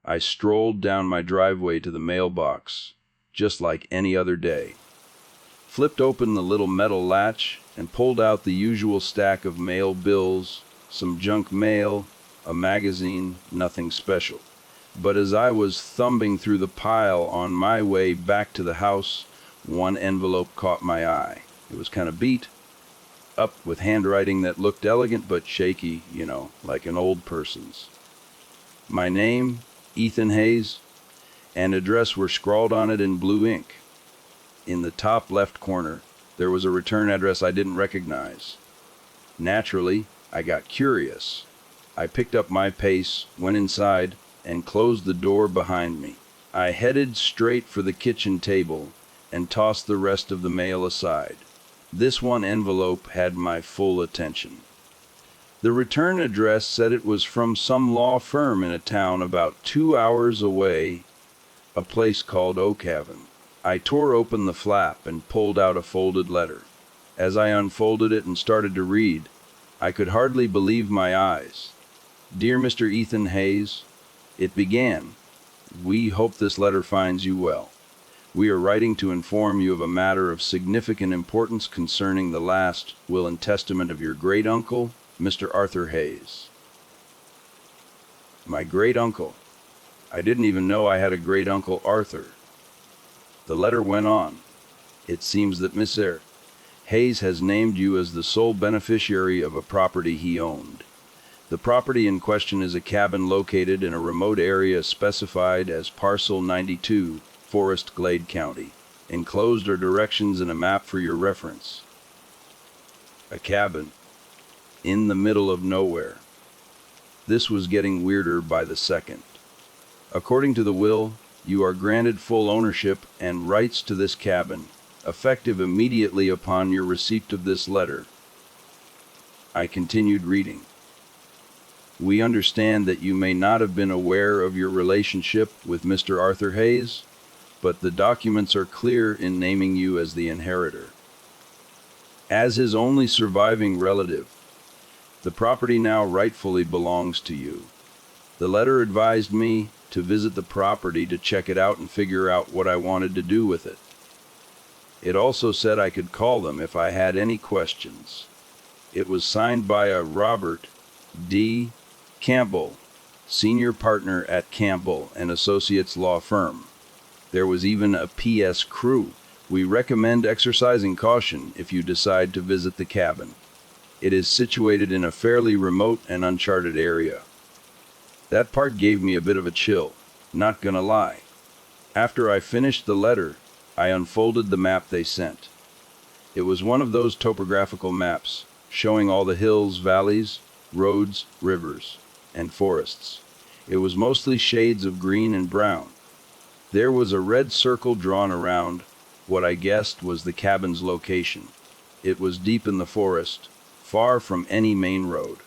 I strolled down my driveway to the mailbox, just like any other day. Flipped open the little metal latch and pulled out the usual stack of mail bills, some junk mail, a magazine, nothing special. But as I was thumbing through the pile on my way back to the house, one envelope caught my eye. It was kind of beat up with handwriting that looked elegant but shaky, like an old person's. My name, Ethan Hayes, and address were scrawled on it in blue ink. In the top left corner, there was a return address I didn't recognize. Naturally, I got curious. I picked up my pace, went inside, and closed the door behind me. I headed straight for the kitchen table and tossed the rest of the mail aside. This one envelope had my full attention. The return address said it was from some law firm in a town about 2 hours away, a place called Oak Haven. I tore open the flap and pulled out a folded letter. As I unfolded it and started to read, I could hardly believe my eyes. Dear Mr. Ethan Hayes, it began, "We hope this letter finds you well. We are writing to inform you of a matter of significant importance concerning the last will and testament of your great uncle, Mr. Arthur Hayes." My great uncle. I didn't even know I had a great uncle Arthur. The letter went on. It seems that Mr. Hayes has named you as the sole beneficiary of a property he owned. The property in question is a cabin located in a remote area specified as Parcel 92, Forest Glade County. Enclosed are directions and a map for your reference. A cabin in the middle of nowhere. This was getting weirder by the second. According to the will, you are granted full ownership and rights to this cabin, effective immediately upon your receipt of this letter. I continued reading. We understand that you may not have been aware of your relationship with Mr. Arthur Hayes, but the documents are clear in naming you as the inheritor. As his only surviving relative, the property now rightfully belongs to you. The letter advised me to visit the property to check it out and figure out what I wanted to do with it. It also said I could call them if I had any questions. It was signed by a Robert D. Campbell, senior partner at Campbell and Associates law firm. There was even a P.S. crew. We recommend exercising caution if you decide to visit the cabin. It is situated in a fairly remote and uncharted area. That part gave me a bit of a chill, not gonna lie. After I finished the letter, I unfolded the map they sent. It was one of those topographical maps, showing all the hills, valleys, roads, rivers, and forests. It was mostly shades of green and brown. There was a red circle drawn around what I guessed was the cabin's location. It was deep in the forest, far from any main road.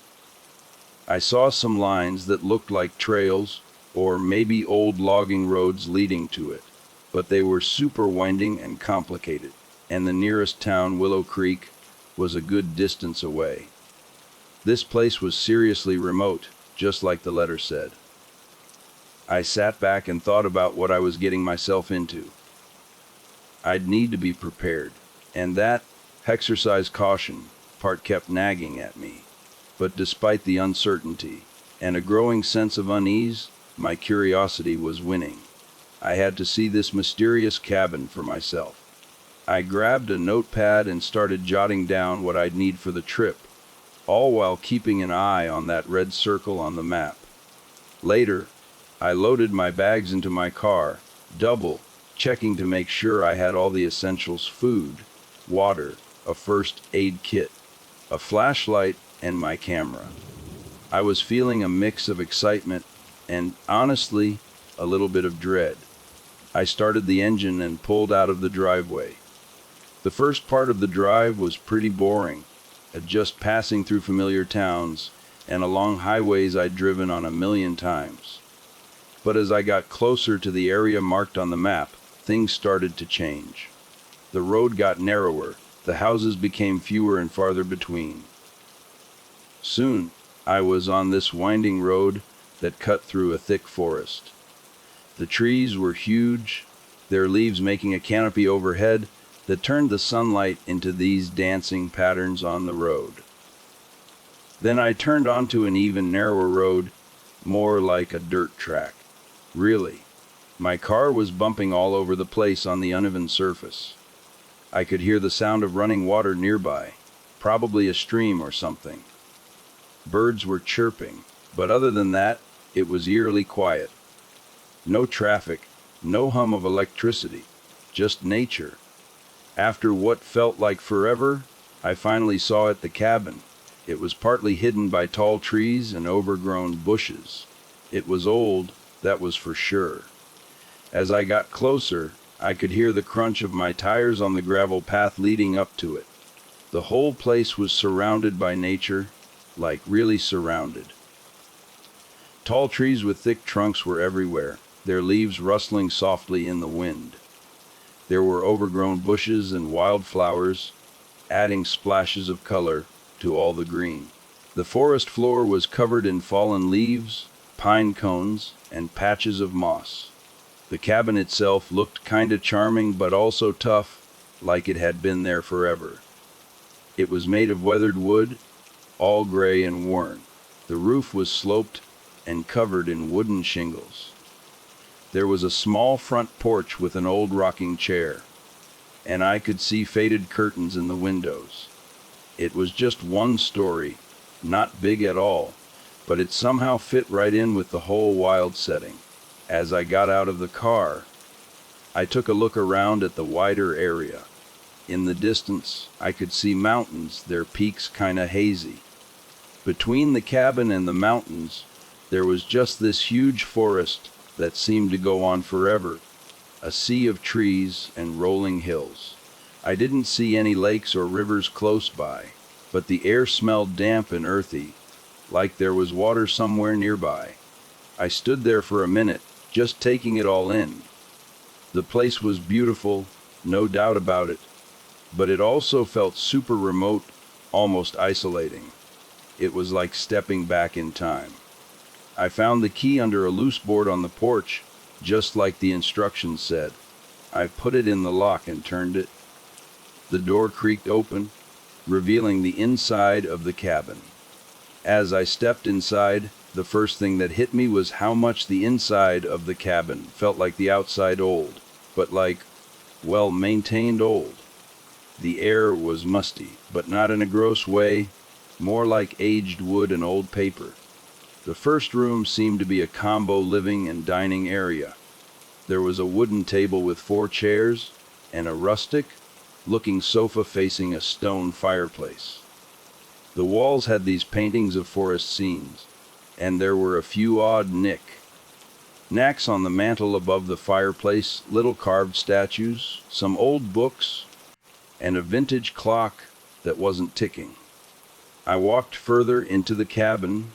I saw some lines that looked like trails, or maybe old logging roads leading to it, but they were super winding and complicated, and the nearest town, Willow Creek, was a good distance away. This place was seriously remote, just like the letter said. I sat back and thought about what I was getting myself into. I'd need to be prepared, and that exercise caution part kept nagging at me. But despite the uncertainty and a growing sense of unease, my curiosity was winning. I had to see this mysterious cabin for myself. I grabbed a notepad and started jotting down what I'd need for the trip, all while keeping an eye on that red circle on the map. Later, I loaded my bags into my car, double checking to make sure I had all the essentials: food, water, a first aid kit, a flashlight, and my camera. I was feeling a mix of excitement and, honestly, a little bit of dread. I started the engine and pulled out of the driveway. The first part of the drive was pretty boring, just passing through familiar towns and along highways I'd driven on a million times. But as I got closer to the area marked on the map, things started to change. The road got narrower, the houses became fewer and farther between. Soon, I was on this winding road that cut through a thick forest. The trees were huge, their leaves making a canopy overhead that turned the sunlight into these dancing patterns on the road. Then I turned onto an even narrower road, more like a dirt track. Really, my car was bumping all over the place on the uneven surface. I could hear the sound of running water nearby, probably a stream or something. Birds were chirping, but other than that, it was eerily quiet. No traffic, no hum of electricity, just nature. After what felt like forever, I finally saw the cabin. It was partly hidden by tall trees and overgrown bushes. It was old, that was for sure. As I got closer, I could hear the crunch of my tires on the gravel path leading up to it. The whole place was surrounded by nature, like really surrounded. Tall trees with thick trunks were everywhere, their leaves rustling softly in the wind. There were overgrown bushes and wildflowers, adding splashes of color to all the green. The forest floor was covered in fallen leaves, pine cones, and patches of moss. The cabin itself looked kinda charming but also tough, like it had been there forever. It was made of weathered wood, all gray and worn. The roof was sloped and covered in wooden shingles. There was a small front porch with an old rocking chair, and I could see faded curtains in the windows. It was just one story, not big at all, but it somehow fit right in with the whole wild setting. As I got out of the car, I took a look around at the wider area. In the distance, I could see mountains, their peaks kinda hazy. Between the cabin and the mountains, there was just this huge forest that seemed to go on forever, a sea of trees and rolling hills. I didn't see any lakes or rivers close by, but the air smelled damp and earthy, like there was water somewhere nearby. I stood there for a minute, just taking it all in. The place was beautiful, no doubt about it, but it also felt super remote, almost isolating. It was like stepping back in time. I found the key under a loose board on the porch, just like the instructions said. I put it in the lock and turned it. The door creaked open, revealing the inside of the cabin. As I stepped inside, the first thing that hit me was how much the inside of the cabin felt like the outside old, but like, well, maintained old. The air was musty, but not in a gross way, more like aged wood and old paper. The first room seemed to be a combo living and dining area. There was a wooden table with 4 chairs and a rustic-looking sofa facing a stone fireplace. The walls had these paintings of forest scenes, and there were a few odd knick-knacks on the mantel above the fireplace, little carved statues, some old books, and a vintage clock that wasn't ticking. I walked further into the cabin,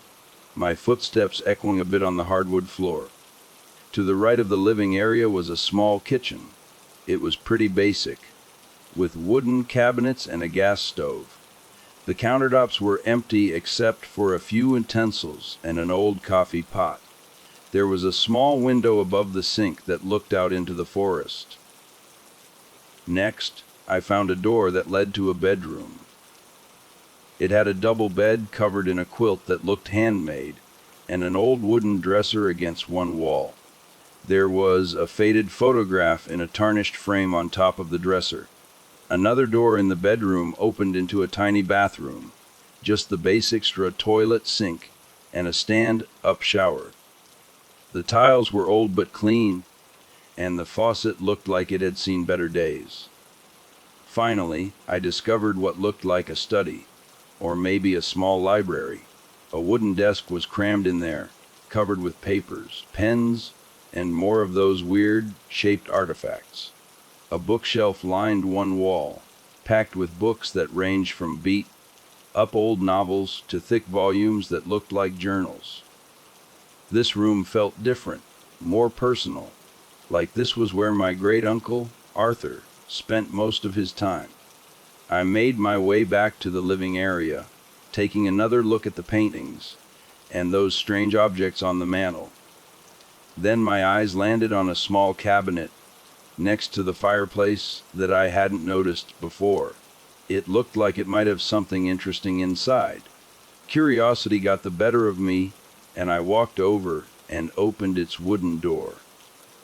my footsteps echoing a bit on the hardwood floor. To the right of the living area was a small kitchen. It was pretty basic, with wooden cabinets and a gas stove. The countertops were empty except for a few utensils and an old coffee pot. There was a small window above the sink that looked out into the forest. Next, I found a door that led to a bedroom. It had a double bed covered in a quilt that looked handmade, and an old wooden dresser against one wall. There was a faded photograph in a tarnished frame on top of the dresser. Another door in the bedroom opened into a tiny bathroom, just the basics for a toilet, sink, and a stand-up shower. The tiles were old but clean, and the faucet looked like it had seen better days. Finally, I discovered what looked like a study, or maybe a small library. A wooden desk was crammed in there, covered with papers, pens, and more of those weird, shaped artifacts. A bookshelf lined one wall, packed with books that ranged from beat-up old novels to thick volumes that looked like journals. This room felt different, more personal, like this was where my great-uncle, Arthur, spent most of his time. I made my way back to the living area, taking another look at the paintings and those strange objects on the mantel. Then my eyes landed on a small cabinet next to the fireplace that I hadn't noticed before. It looked like it might have something interesting inside. Curiosity got the better of me, and I walked over and opened its wooden door.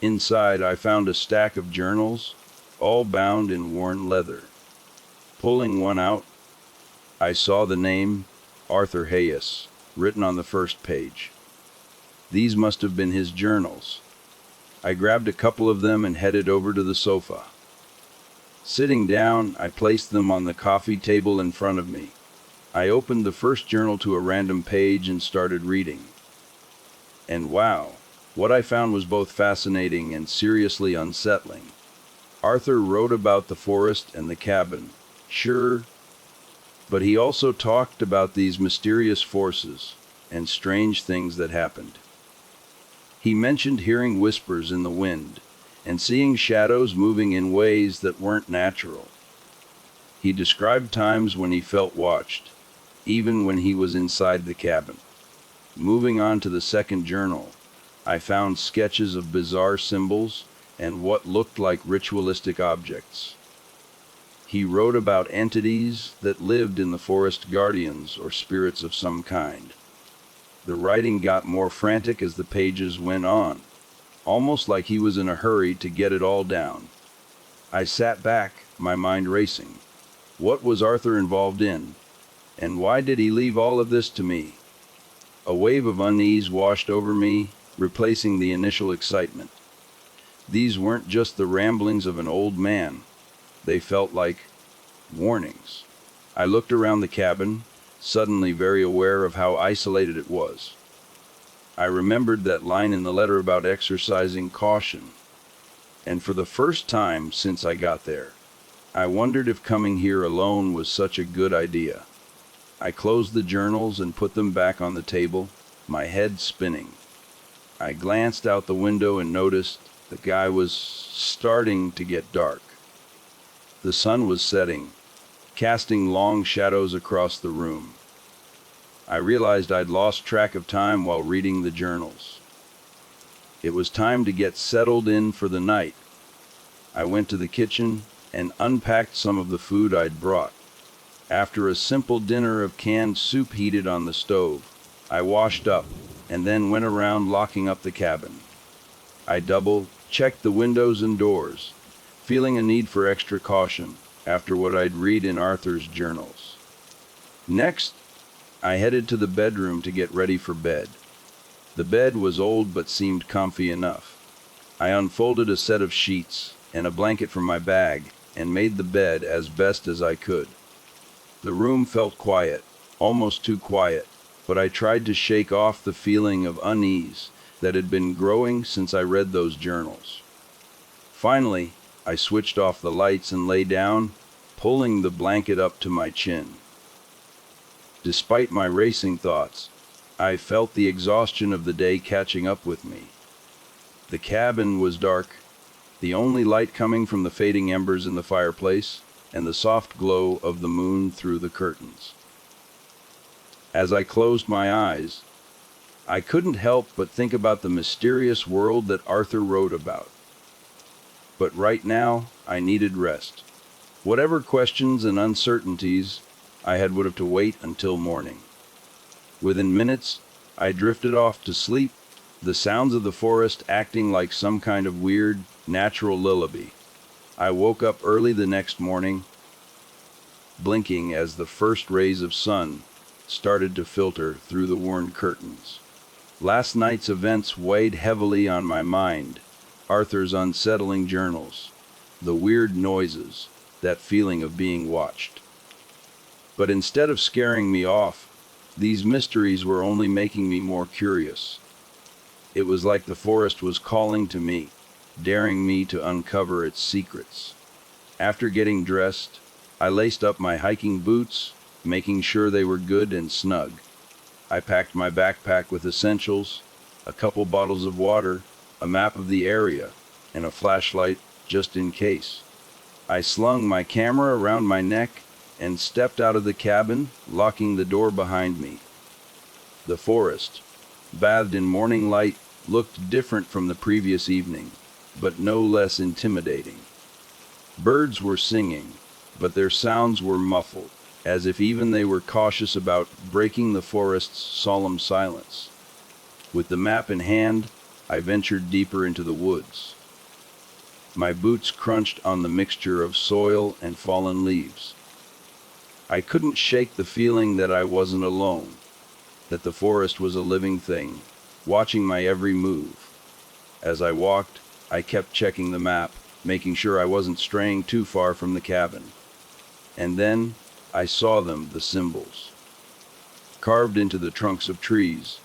Inside, I found a stack of journals, all bound in worn leather. Pulling one out, I saw the name Arthur Hayes written on the first page. These must have been his journals. I grabbed a couple of them and headed over to the sofa. Sitting down, I placed them on the coffee table in front of me. I opened the first journal to a random page and started reading. And wow, what I found was both fascinating and seriously unsettling. Arthur wrote about the forest and the cabin, sure, but he also talked about these mysterious forces and strange things that happened. He mentioned hearing whispers in the wind and seeing shadows moving in ways that weren't natural. He described times when he felt watched, even when he was inside the cabin. Moving on to the second journal, I found sketches of bizarre symbols and what looked like ritualistic objects. He wrote about entities that lived in the forest, guardians or spirits of some kind. The writing got more frantic as the pages went on, almost like he was in a hurry to get it all down. I sat back, my mind racing. What was Arthur involved in? And why did he leave all of this to me? A wave of unease washed over me, replacing the initial excitement. These weren't just the ramblings of an old man. They felt like warnings. I looked around the cabin, suddenly very aware of how isolated it was. I remembered that line in the letter about exercising caution, and for the first time since I got there, I wondered if coming here alone was such a good idea. I closed the journals and put them back on the table, my head spinning. I glanced out the window and noticed the sky was starting to get dark. The sun was setting, casting long shadows across the room. I realized I'd lost track of time while reading the journals. It was time to get settled in for the night. I went to the kitchen and unpacked some of the food I'd brought. After a simple dinner of canned soup heated on the stove, I washed up and then went around locking up the cabin. I double-checked the windows and doors, feeling a need for extra caution after what I'd read in Arthur's journals. Next, I headed to the bedroom to get ready for bed. The bed was old but seemed comfy enough. I unfolded a set of sheets and a blanket from my bag and made the bed as best as I could. The room felt quiet, almost too quiet, but I tried to shake off the feeling of unease that had been growing since I read those journals. Finally, I switched off the lights and lay down, pulling the blanket up to my chin. Despite my racing thoughts, I felt the exhaustion of the day catching up with me. The cabin was dark, the only light coming from the fading embers in the fireplace and the soft glow of the moon through the curtains. As I closed my eyes, I couldn't help but think about the mysterious world that Arthur wrote about. But right now, I needed rest. Whatever questions and uncertainties I had would have to wait until morning. Within minutes, I drifted off to sleep, the sounds of the forest acting like some kind of weird, natural lullaby. I woke up early the next morning, blinking as the first rays of sun started to filter through the worn curtains. Last night's events weighed heavily on my mind. Arthur's unsettling journals, the weird noises, that feeling of being watched. But instead of scaring me off, these mysteries were only making me more curious. It was like the forest was calling to me, daring me to uncover its secrets. After getting dressed, I laced up my hiking boots, making sure they were good and snug. I packed my backpack with essentials, a couple bottles of water, a map of the area, and a flashlight just in case. I slung my camera around my neck and stepped out of the cabin, locking the door behind me. The forest, bathed in morning light, looked different from the previous evening, but no less intimidating. Birds were singing, but their sounds were muffled, as if even they were cautious about breaking the forest's solemn silence. With the map in hand, I ventured deeper into the woods. My boots crunched on the mixture of soil and fallen leaves. I couldn't shake the feeling that I wasn't alone, that the forest was a living thing, watching my every move. As I walked, I kept checking the map, making sure I wasn't straying too far from the cabin. And then I saw them, the symbols, carved into the trunks of trees,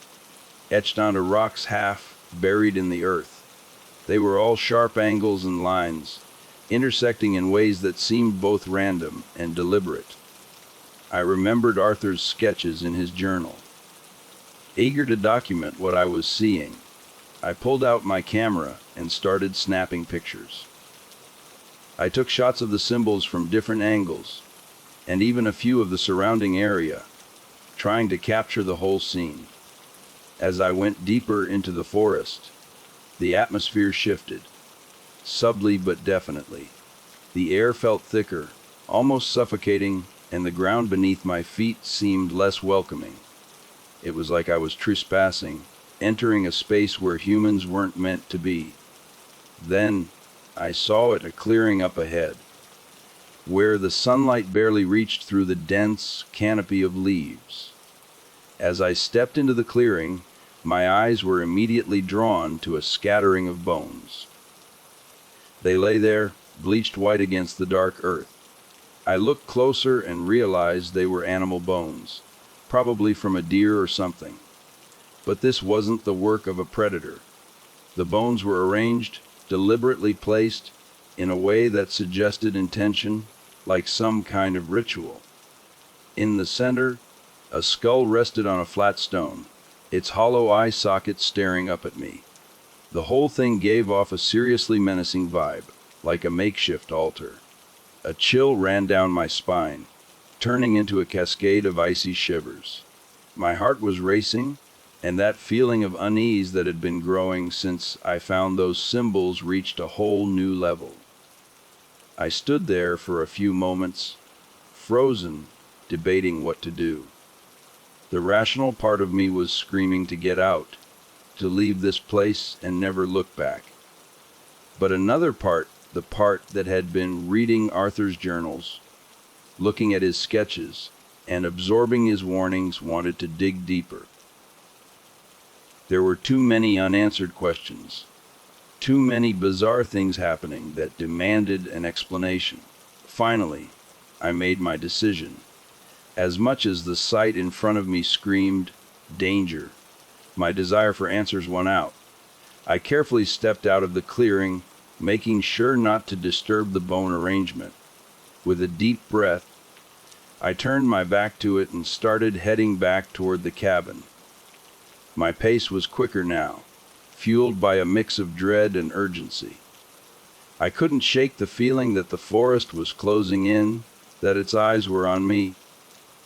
etched onto rocks half buried in the earth. They were all sharp angles and lines, intersecting in ways that seemed both random and deliberate. I remembered Arthur's sketches in his journal. Eager to document what I was seeing, I pulled out my camera and started snapping pictures. I took shots of the symbols from different angles, and even a few of the surrounding area, trying to capture the whole scene. As I went deeper into the forest, the atmosphere shifted, subtly but definitely. The air felt thicker, almost suffocating, and the ground beneath my feet seemed less welcoming. It was like I was trespassing, entering a space where humans weren't meant to be. Then, I saw it, a clearing up ahead, where the sunlight barely reached through the dense canopy of leaves. As I stepped into the clearing, my eyes were immediately drawn to a scattering of bones. They lay there, bleached white against the dark earth. I looked closer and realized they were animal bones, probably from a deer or something. But this wasn't the work of a predator. The bones were arranged, deliberately placed, in a way that suggested intention, like some kind of ritual. In the center, a skull rested on a flat stone, its hollow eye socket staring up at me. The whole thing gave off a seriously menacing vibe, like a makeshift altar. A chill ran down my spine, turning into a cascade of icy shivers. My heart was racing, and that feeling of unease that had been growing since I found those symbols reached a whole new level. I stood there for a few moments, frozen, debating what to do. The rational part of me was screaming to get out, to leave this place and never look back. But another part, the part that had been reading Arthur's journals, looking at his sketches, and absorbing his warnings, wanted to dig deeper. There were too many unanswered questions, too many bizarre things happening that demanded an explanation. Finally, I made my decision. As much as the sight in front of me screamed, danger, my desire for answers won out. I carefully stepped out of the clearing, making sure not to disturb the bone arrangement. With a deep breath, I turned my back to it and started heading back toward the cabin. My pace was quicker now, fueled by a mix of dread and urgency. I couldn't shake the feeling that the forest was closing in, that its eyes were on me.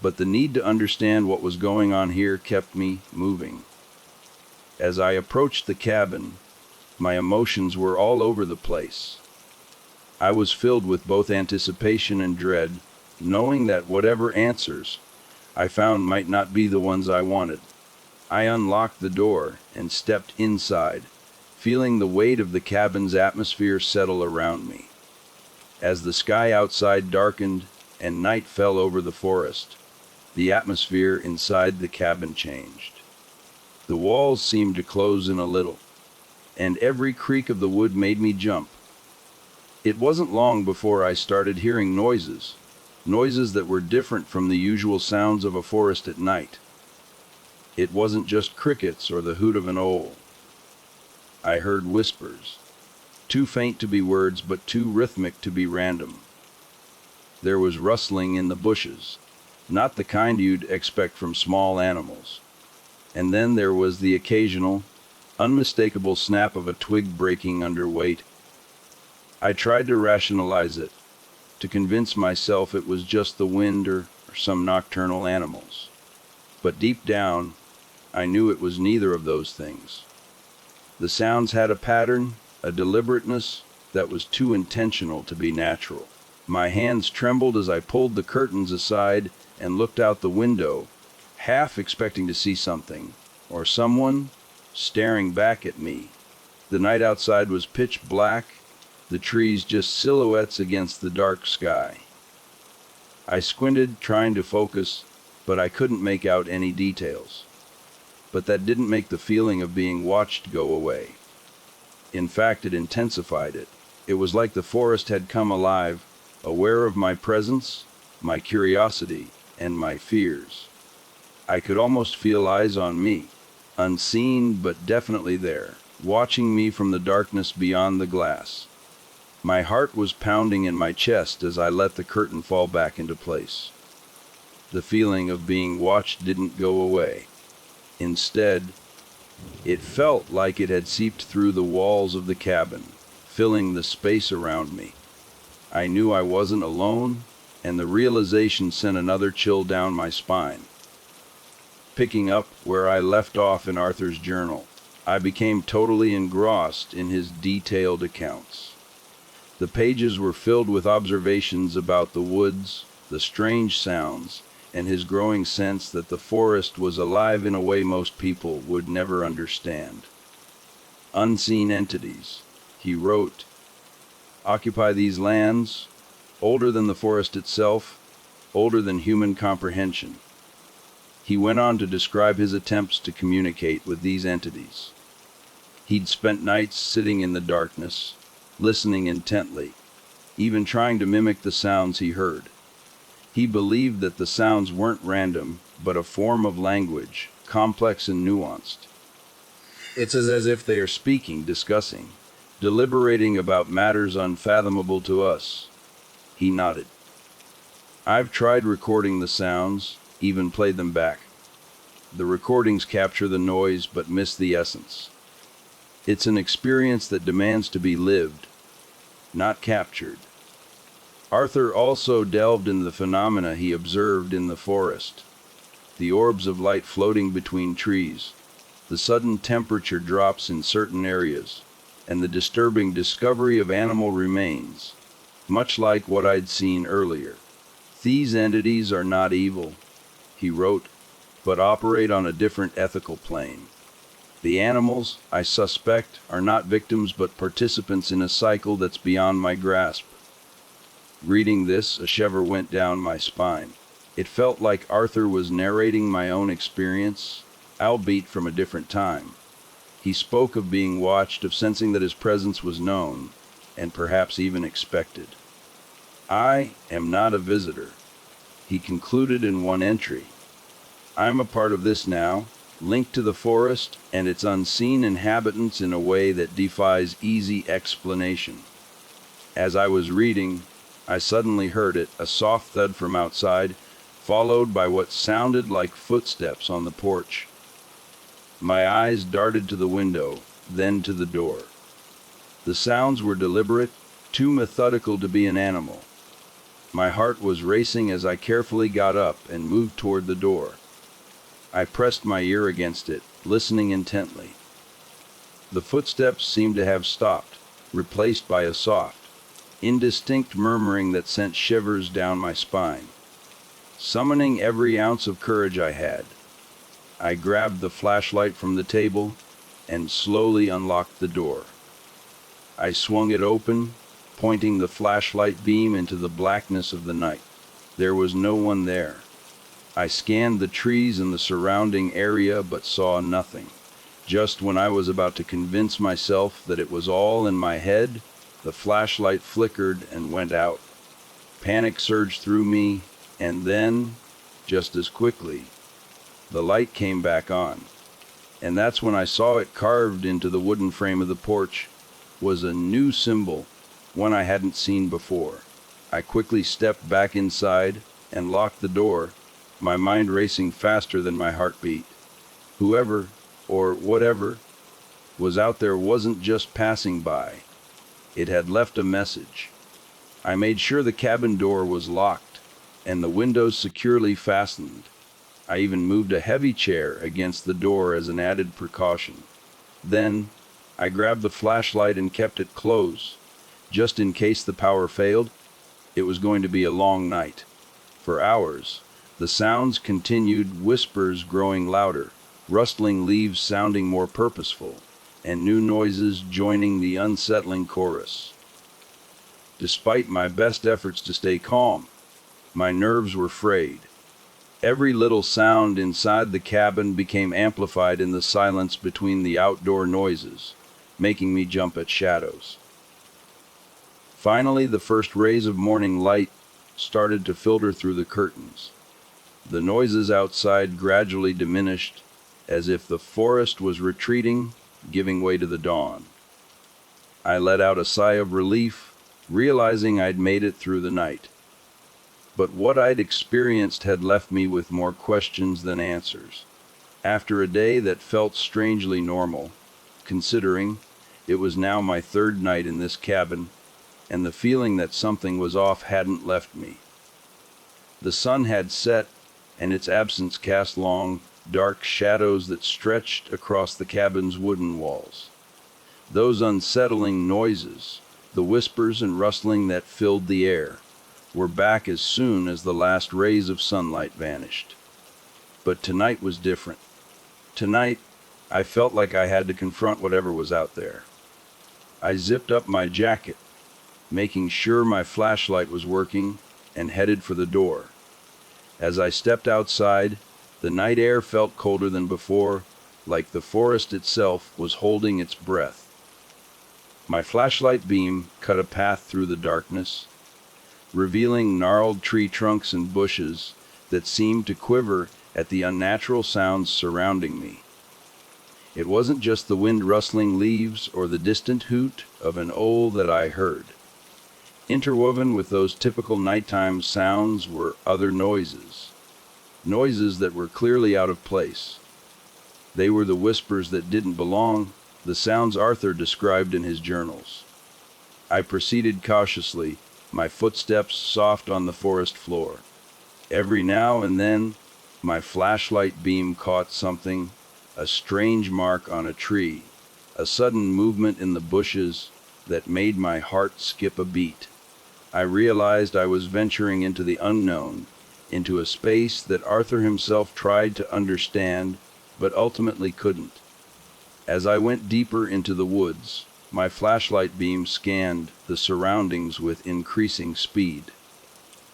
But the need to understand what was going on here kept me moving. As I approached the cabin, my emotions were all over the place. I was filled with both anticipation and dread, knowing that whatever answers I found might not be the ones I wanted. I unlocked the door and stepped inside, feeling the weight of the cabin's atmosphere settle around me. As the sky outside darkened and night fell over the forest, the atmosphere inside the cabin changed. The walls seemed to close in a little, and every creak of the wood made me jump. It wasn't long before I started hearing noises that were different from the usual sounds of a forest at night. It wasn't just crickets or the hoot of an owl. I heard whispers, too faint to be words but too rhythmic to be random. There was rustling in the bushes, not the kind you'd expect from small animals. And then there was the occasional, unmistakable snap of a twig breaking under weight. I tried to rationalize it, to convince myself it was just the wind or some nocturnal animals. But deep down, I knew it was neither of those things. The sounds had a pattern, a deliberateness that was too intentional to be natural. My hands trembled as I pulled the curtains aside and looked out the window, half expecting to see something, or someone, staring back at me. The night outside was pitch black, the trees just silhouettes against the dark sky. I squinted, trying to focus, but I couldn't make out any details. But that didn't make the feeling of being watched go away. In fact, it intensified it. It was like the forest had come alive, aware of my presence, my curiosity, and my fears. I could almost feel eyes on me, unseen but definitely there, watching me from the darkness beyond the glass. My heart was pounding in my chest as I let the curtain fall back into place. The feeling of being watched didn't go away. Instead, it felt like it had seeped through the walls of the cabin, filling the space around me. I knew I wasn't alone, and the realization sent another chill down my spine. Picking up where I left off in Arthur's journal, I became totally engrossed in his detailed accounts. The pages were filled with observations about the woods, the strange sounds, and his growing sense that the forest was alive in a way most people would never understand. Unseen entities, he wrote, occupy these lands, older than the forest itself, older than human comprehension. He went on to describe his attempts to communicate with these entities. He'd spent nights sitting in the darkness, listening intently, even trying to mimic the sounds he heard. He believed that the sounds weren't random, but a form of language, complex and nuanced. It's as if they are speaking, discussing, deliberating about matters unfathomable to us. He nodded. I've tried recording the sounds, even played them back. The recordings capture the noise but miss the essence. It's an experience that demands to be lived, not captured. Arthur also delved into the phenomena he observed in the forest. The orbs of light floating between trees, the sudden temperature drops in certain areas, and the disturbing discovery of animal remains, much like what I'd seen earlier. These entities are not evil, he wrote, but operate on a different ethical plane. The animals, I suspect, are not victims but participants in a cycle that's beyond my grasp. Reading this, a shiver went down my spine. It felt like Arthur was narrating my own experience, albeit from a different time. He spoke of being watched, of sensing that his presence was known, and perhaps even expected. I am not a visitor, he concluded in one entry. I'm a part of this now, linked to the forest and its unseen inhabitants in a way that defies easy explanation. As I was reading, I suddenly heard it, a soft thud from outside, followed by what sounded like footsteps on the porch. My eyes darted to the window, then to the door. The sounds were deliberate, too methodical to be an animal. My heart was racing as I carefully got up and moved toward the door. I pressed my ear against it, listening intently. The footsteps seemed to have stopped, replaced by a soft, indistinct murmuring that sent shivers down my spine. Summoning every ounce of courage I had, I grabbed the flashlight from the table and slowly unlocked the door. I swung it open, pointing the flashlight beam into the blackness of the night. There was no one there. I scanned the trees and the surrounding area but saw nothing. Just when I was about to convince myself that it was all in my head, the flashlight flickered and went out. Panic surged through me, and then, just as quickly, the light came back on. And that's when I saw it carved into the wooden frame of the porch was a new symbol, one I hadn't seen before. I quickly stepped back inside and locked the door, my mind racing faster than my heartbeat. Whoever, or whatever, was out there wasn't just passing by. It had left a message. I made sure the cabin door was locked and the windows securely fastened. I even moved a heavy chair against the door as an added precaution. Then, I grabbed the flashlight and kept it close, just in case the power failed. It was going to be a long night. For hours, the sounds continued, whispers growing louder, rustling leaves sounding more purposeful, and new noises joining the unsettling chorus. Despite my best efforts to stay calm, my nerves were frayed. Every little sound inside the cabin became amplified in the silence between the outdoor noises, making me jump at shadows. Finally, the first rays of morning light started to filter through the curtains. The noises outside gradually diminished, as if the forest was retreating, giving way to the dawn. I let out a sigh of relief, realizing I'd made it through the night. But what I'd experienced had left me with more questions than answers. After a day that felt strangely normal, considering it was now my third night in this cabin, and the feeling that something was off hadn't left me. The sun had set, and its absence cast long, dark shadows that stretched across the cabin's wooden walls. Those unsettling noises, the whispers and rustling that filled the air, were back as soon as the last rays of sunlight vanished. But tonight was different. Tonight, I felt like I had to confront whatever was out there. I zipped up my jacket, making sure my flashlight was working, and headed for the door. As I stepped outside, the night air felt colder than before, like the forest itself was holding its breath. My flashlight beam cut a path through the darkness, revealing gnarled tree trunks and bushes that seemed to quiver at the unnatural sounds surrounding me. It wasn't just the wind rustling leaves or the distant hoot of an owl that I heard. Interwoven with those typical nighttime sounds were other noises that were clearly out of place. They were the whispers that didn't belong, the sounds Arthur described in his journals. I proceeded cautiously, my footsteps soft on the forest floor. Every now and then, my flashlight beam caught something, a strange mark on a tree, a sudden movement in the bushes that made my heart skip a beat. I realized I was venturing into the unknown, into a space that Arthur himself tried to understand, but ultimately couldn't. As I went deeper into the woods, my flashlight beam scanned the surroundings with increasing speed.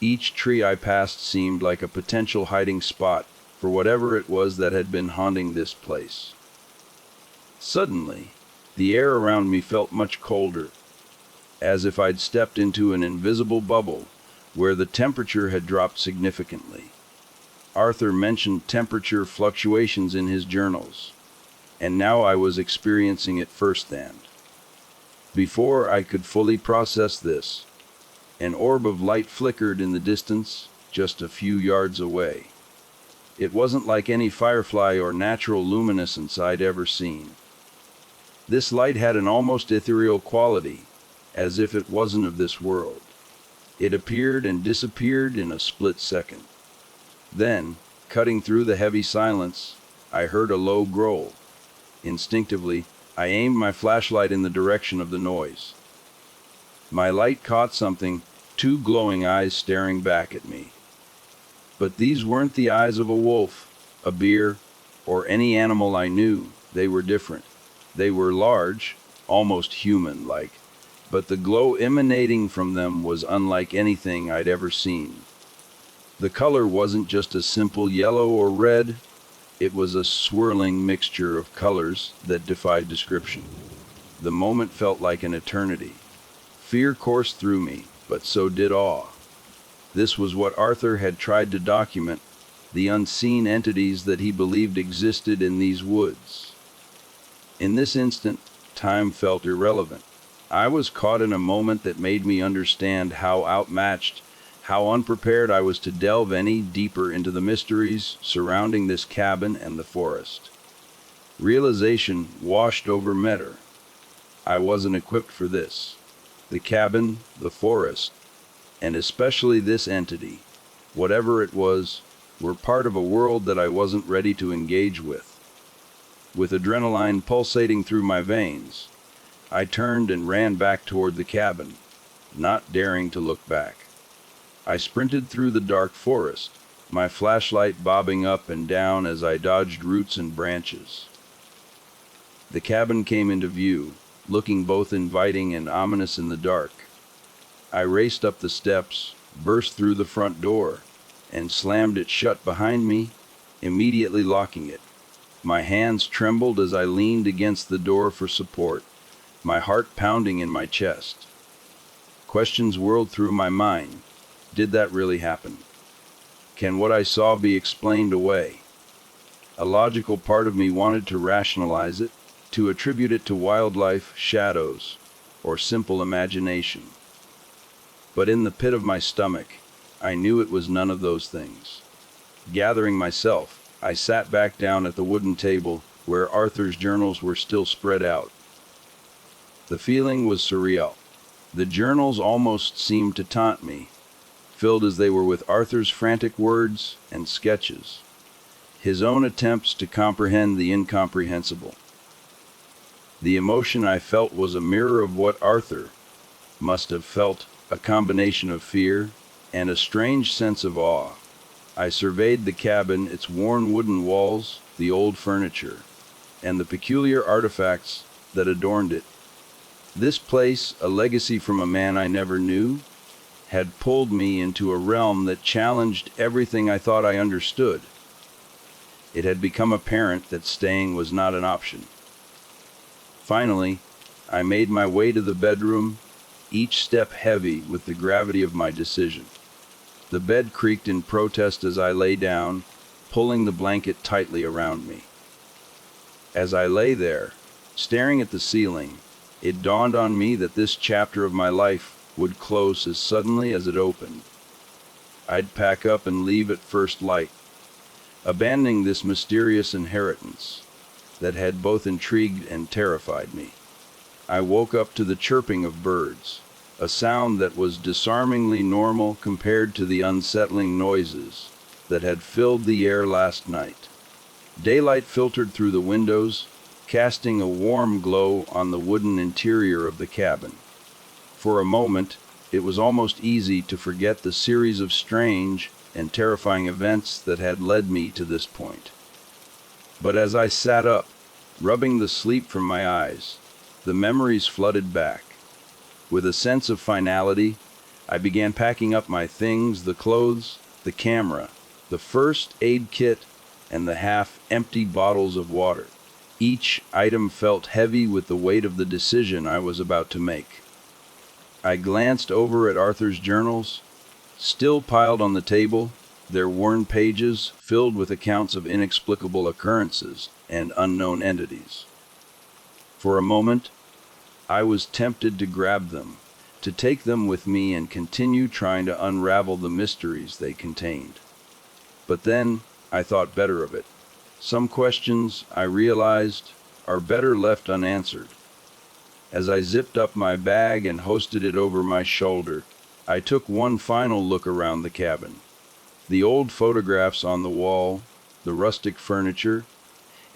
Each tree I passed seemed like a potential hiding spot for whatever it was that had been haunting this place. Suddenly, the air around me felt much colder, as if I'd stepped into an invisible bubble where the temperature had dropped significantly. Arthur mentioned temperature fluctuations in his journals, and now I was experiencing it firsthand. Before I could fully process this, an orb of light flickered in the distance, just a few yards away. It wasn't like any firefly or natural luminescence I'd ever seen. This light had an almost ethereal quality, as if it wasn't of this world. It appeared and disappeared in a split second. Then, cutting through the heavy silence, I heard a low growl. Instinctively, I aimed my flashlight in the direction of the noise. My light caught something, two glowing eyes staring back at me. But these weren't the eyes of a wolf, a bear, or any animal I knew. They were different. They were large, almost human-like, but the glow emanating from them was unlike anything I'd ever seen. The color wasn't just a simple yellow or red, it was a swirling mixture of colors that defied description. The moment felt like an eternity. Fear coursed through me, but so did awe. This was what Arthur had tried to document, the unseen entities that he believed existed in these woods. In this instant, time felt irrelevant. I was caught in a moment that made me understand how outmatched, how unprepared I was to delve any deeper into the mysteries surrounding this cabin and the forest. Realization washed over Metter. I wasn't equipped for this. The cabin, the forest, and especially this entity, whatever it was, were part of a world that I wasn't ready to engage with. With adrenaline pulsating through my veins, I turned and ran back toward the cabin, not daring to look back. I sprinted through the dark forest, my flashlight bobbing up and down as I dodged roots and branches. The cabin came into view, looking both inviting and ominous in the dark. I raced up the steps, burst through the front door, and slammed it shut behind me, immediately locking it. My hands trembled as I leaned against the door for support, my heart pounding in my chest. Questions whirled through my mind. Did that really happen? Can what I saw be explained away? A logical part of me wanted to rationalize it, to attribute it to wildlife, shadows, or simple imagination. But in the pit of my stomach, I knew it was none of those things. Gathering myself, I sat back down at the wooden table where Arthur's journals were still spread out. The feeling was surreal. The journals almost seemed to taunt me, filled as they were with Arthur's frantic words and sketches, his own attempts to comprehend the incomprehensible. The emotion I felt was a mirror of what Arthur must have felt, a combination of fear and a strange sense of awe. I surveyed the cabin, its worn wooden walls, the old furniture, and the peculiar artifacts that adorned it. This place, a legacy from a man I never knew, had pulled me into a realm that challenged everything I thought I understood. It had become apparent that staying was not an option. Finally, I made my way to the bedroom, each step heavy with the gravity of my decision. The bed creaked in protest as I lay down, pulling the blanket tightly around me. As I lay there, staring at the ceiling, it dawned on me that this chapter of my life would close as suddenly as it opened. I'd pack up and leave at first light, abandoning this mysterious inheritance that had both intrigued and terrified me. I woke up to the chirping of birds, a sound that was disarmingly normal compared to the unsettling noises that had filled the air last night. Daylight filtered through the windows, casting a warm glow on the wooden interior of the cabin. For a moment, it was almost easy to forget the series of strange and terrifying events that had led me to this point. But as I sat up, rubbing the sleep from my eyes, the memories flooded back. With a sense of finality, I began packing up my things, the clothes, the camera, the first aid kit, and the half-empty bottles of water. Each item felt heavy with the weight of the decision I was about to make. I glanced over at Arthur's journals, still piled on the table, their worn pages filled with accounts of inexplicable occurrences and unknown entities. For a moment, I was tempted to grab them, to take them with me and continue trying to unravel the mysteries they contained. But then I thought better of it. Some questions, I realized, are better left unanswered. As I zipped up my bag and hoisted it over my shoulder, I took one final look around the cabin. The old photographs on the wall, the rustic furniture,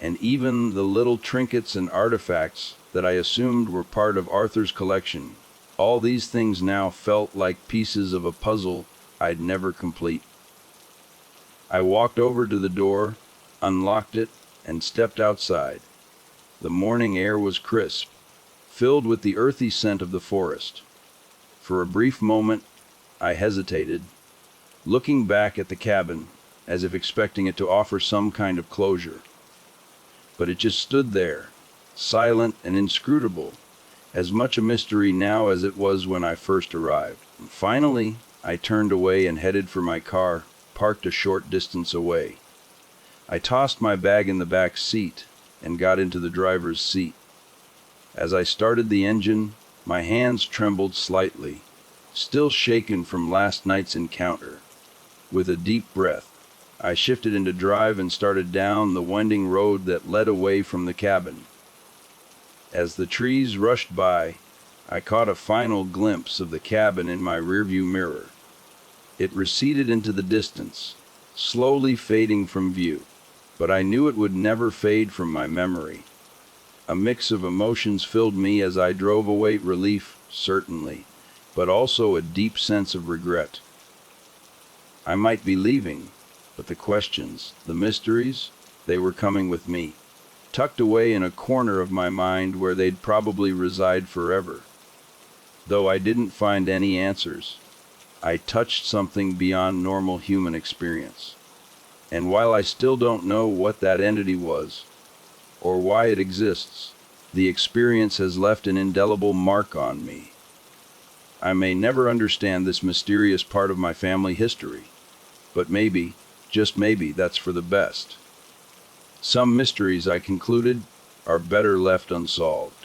and even the little trinkets and artifacts that I assumed were part of Arthur's collection. All these things now felt like pieces of a puzzle I'd never complete. I walked over to the door, unlocked it, and stepped outside. The morning air was crisp, filled with the earthy scent of the forest. For a brief moment, I hesitated, looking back at the cabin as if expecting it to offer some kind of closure. But it just stood there, silent and inscrutable, as much a mystery now as it was when I first arrived. Finally, I turned away and headed for my car, parked a short distance away. I tossed my bag in the back seat and got into the driver's seat. As I started the engine, my hands trembled slightly, still shaken from last night's encounter. With a deep breath, I shifted into drive and started down the winding road that led away from the cabin. As the trees rushed by, I caught a final glimpse of the cabin in my rearview mirror. It receded into the distance, slowly fading from view, but I knew it would never fade from my memory. A mix of emotions filled me as I drove away: relief, certainly, but also a deep sense of regret. I might be leaving, but the questions, the mysteries, they were coming with me, tucked away in a corner of my mind where they'd probably reside forever. Though I didn't find any answers, I touched something beyond normal human experience. And while I still don't know what that entity was, or why it exists, the experience has left an indelible mark on me. I may never understand this mysterious part of my family history, but maybe, just maybe, that's for the best. Some mysteries, I concluded, are better left unsolved.